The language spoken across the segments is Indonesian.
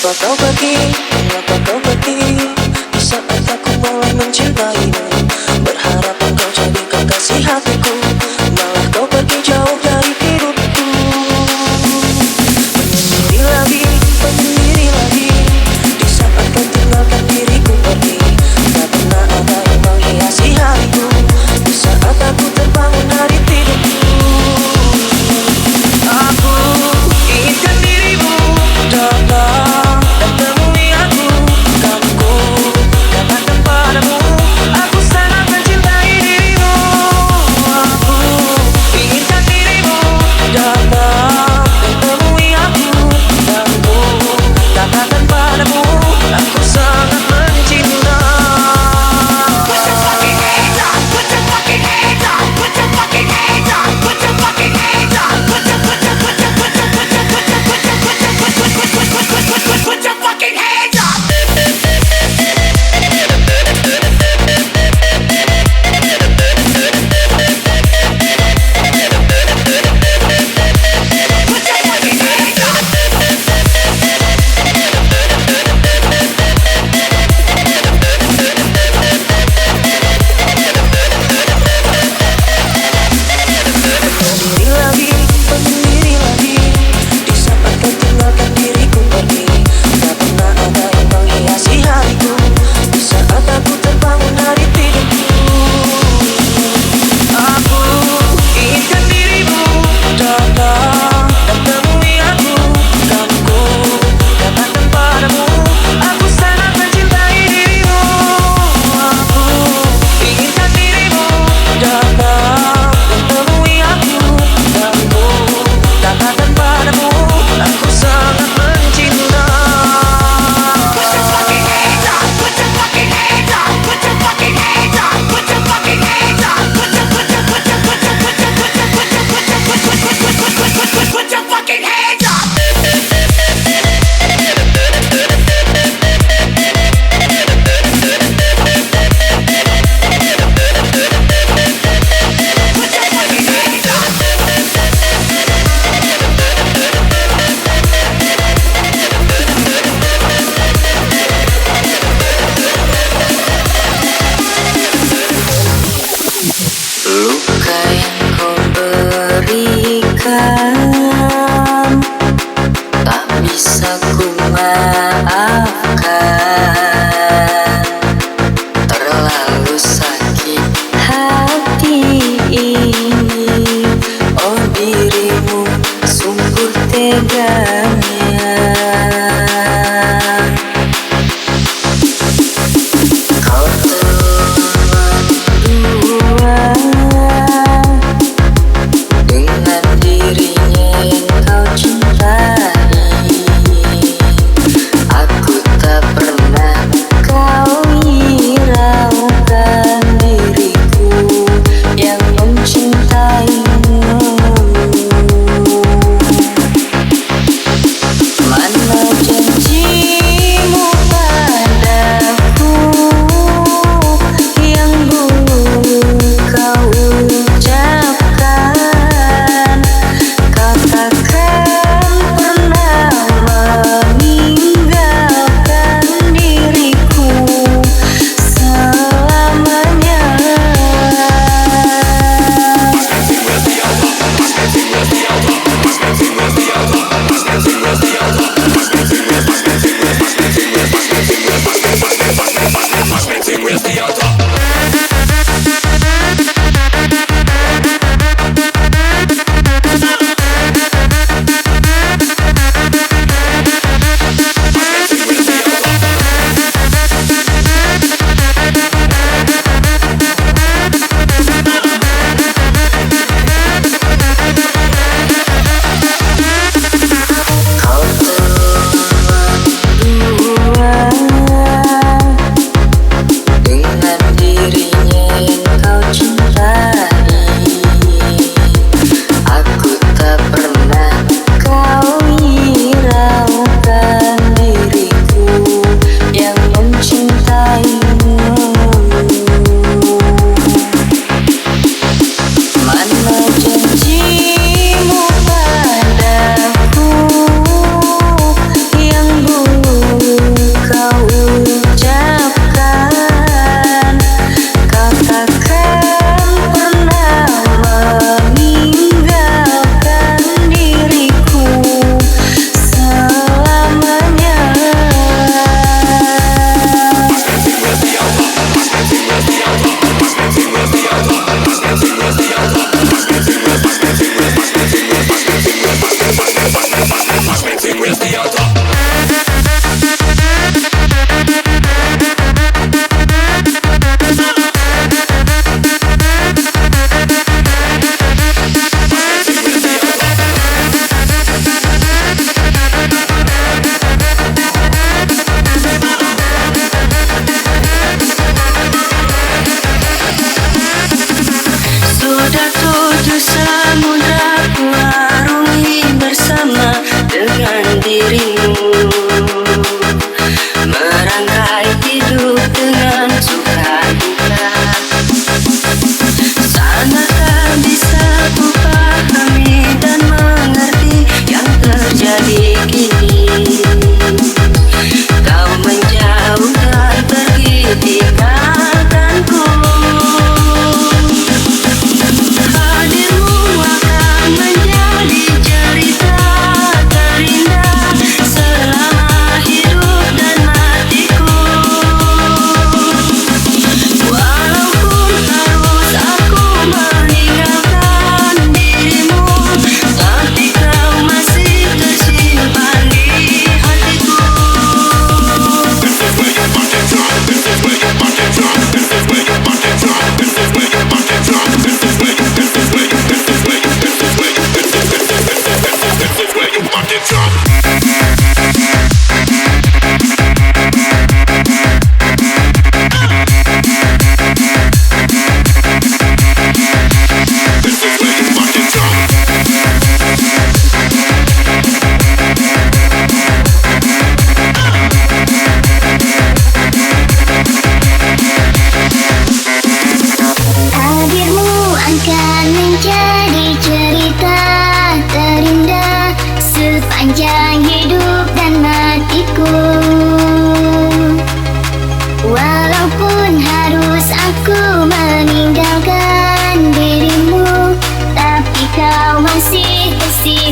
Mengapa kau pergi, mengapa kau pergi di saat aku mulai mencintaimu? Berharap engkau jadi kekasih hatiku, malah kau pergi jauh dari hidupku. Menyendiri lagi di saat kau tinggalkan diriku pergi. Tak pernah ada yang menghiasi hariku di saat aku terbangun dari tidurku. Aku inginkan dirimu datang dan temui aku. Kan ku katakan padamu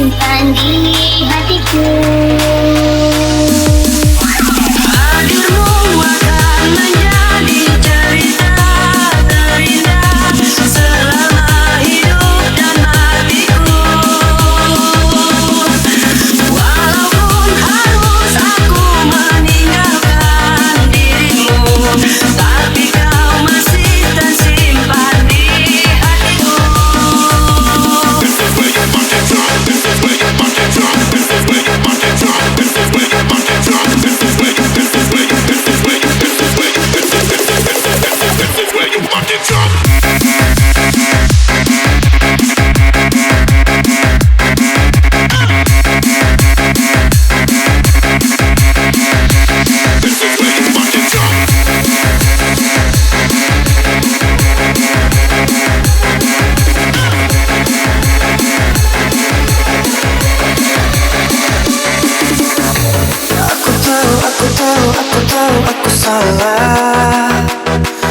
simpan di hatiku. Hadirmu akan menjadi cerita terindah selama hidup dan matiku. Walaupun harus aku meninggalkan dirimu, tapi kau masih tersimpan di hatiku. Aku salah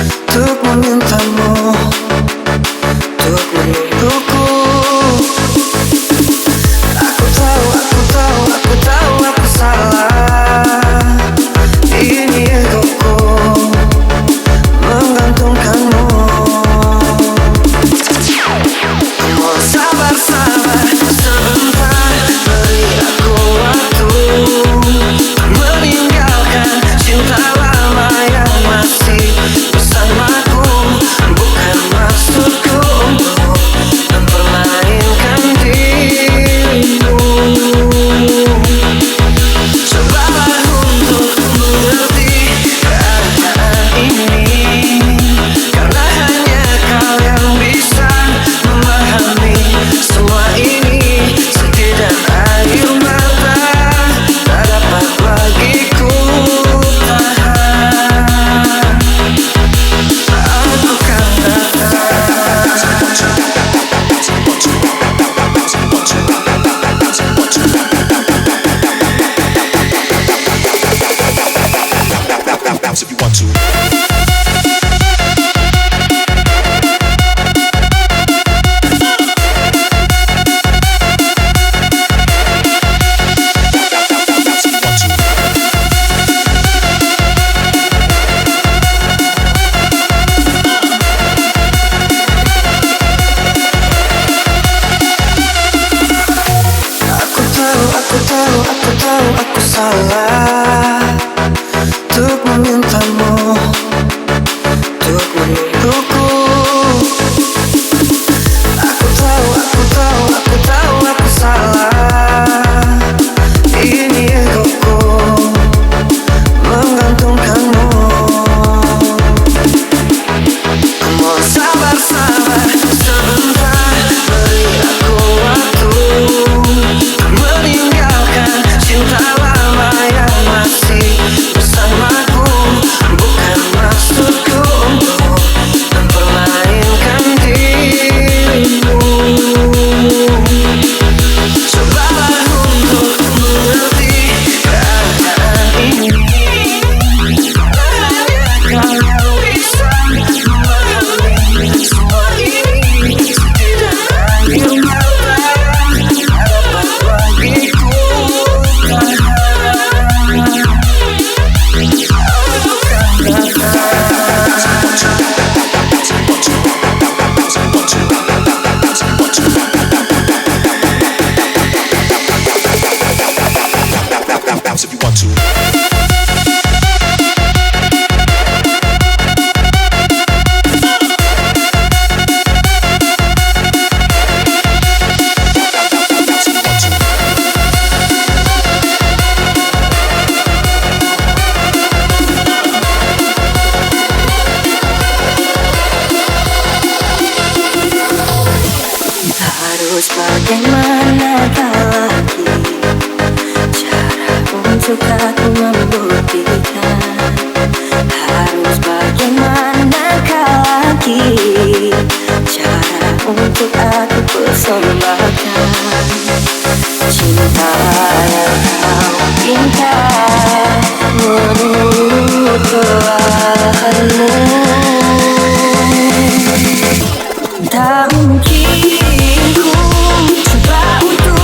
untuk memintamu, untuk menungguku. Aku tahu aku salah. Ini egoku menggantungkanmu. Mohon sabar sebentar, beri aku waktu meninggalkan cinta lama yang masih bersamaku. Bukan maksudku untuk mempermainkan dirimu. Cobalah untuk mengerti keadaan ini, karena hanya kau yang bisa memahami semua ini. Setidak air mata tak dapat lagi ku tahan. Aku kan bounce if you want to. Aku salah untuk memintamu, untuk menungguku. Aku tahu aku salah. Ini egoku menggantungkanmu. Mohon sabar sebentar, beri aku waktu meninggalkan cinta lama yang masih bersamaku. Bukan maksudku untuk mempermainkan dirimu. Cobalah untuk mengerti keadaan ini, karena hanya kau yang bisa memahami semua ini. Setidak air mata tak dapat lagi ku tahan. Bounce if you want to. Harus bagaimana lagi cara untuk aku membuktikan? Harus bagaimana lagi cara untuk aku persembahkan cinta yang kau pinta menurut doamu. Tak mungkin ku coba untuk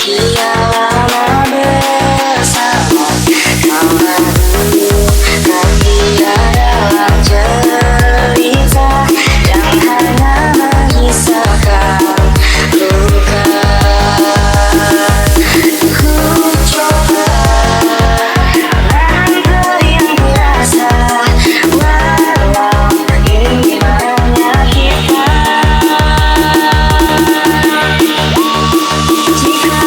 Sekian lama bersama, malah dulu kami dalam cerita yang hanya mengisahkan luka. Ku coba menahan yang kurasa, walau ini menyakitkan. Jika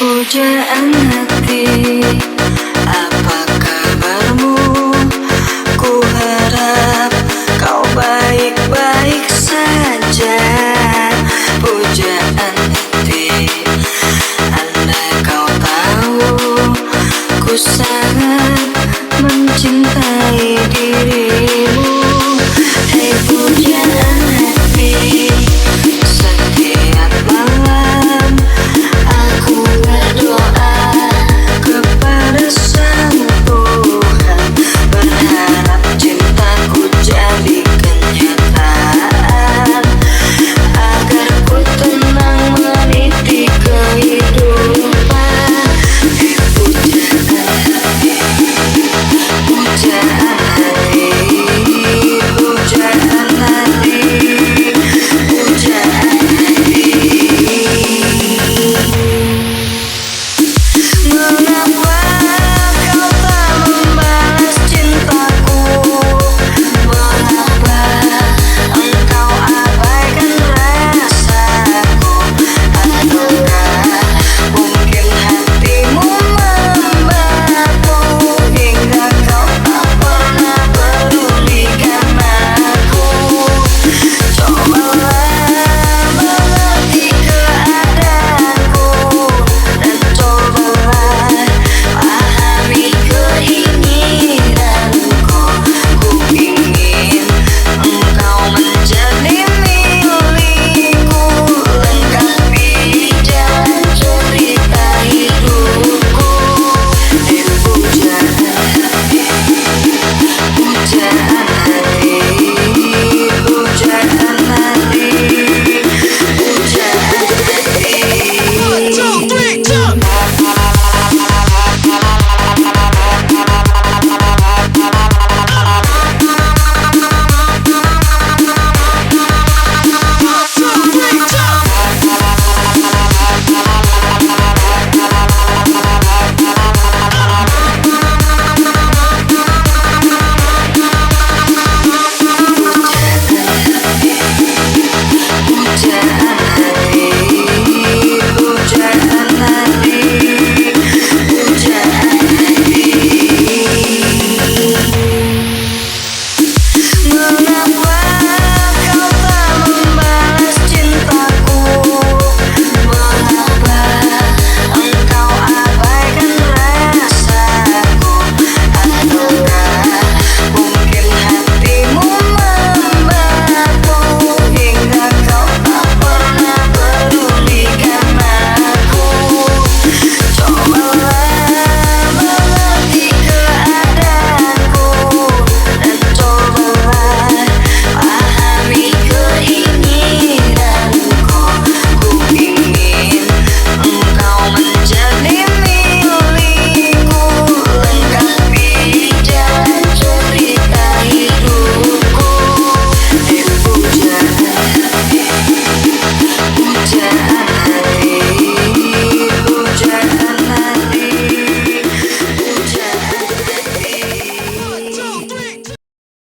Pujaan hati, apa kabarmu? Ku harap kau baik-baik saja. Pujaan hati, andai kau tahu ku sangat mencintai dirimu. Hei pujaan hati, setiap malam aku berdoa kepada Sang Tuhan, berharap cintaku jadi kenyataan, agar ku tenang meniti kehidupan. Hei pujaan hati, pujaan hati, pujaan hati, pujaan hati. Mengapa kau tak membalas cintaku? Mengapa engkau abaikan rasaku? Ataukah mungkin hatimu membeku hingga kau tak pernah pedulikan aku? Cobalah mengerti keadaanku dan cobalah pahami keinginanku. Ku ingin engkau menjadi milikku, lengkapi jalan cerita hidupku. Hei pujaan hati, pujaan hati, pujaan hati, pujaan hati. 1, 2, 3, jump! Mengapa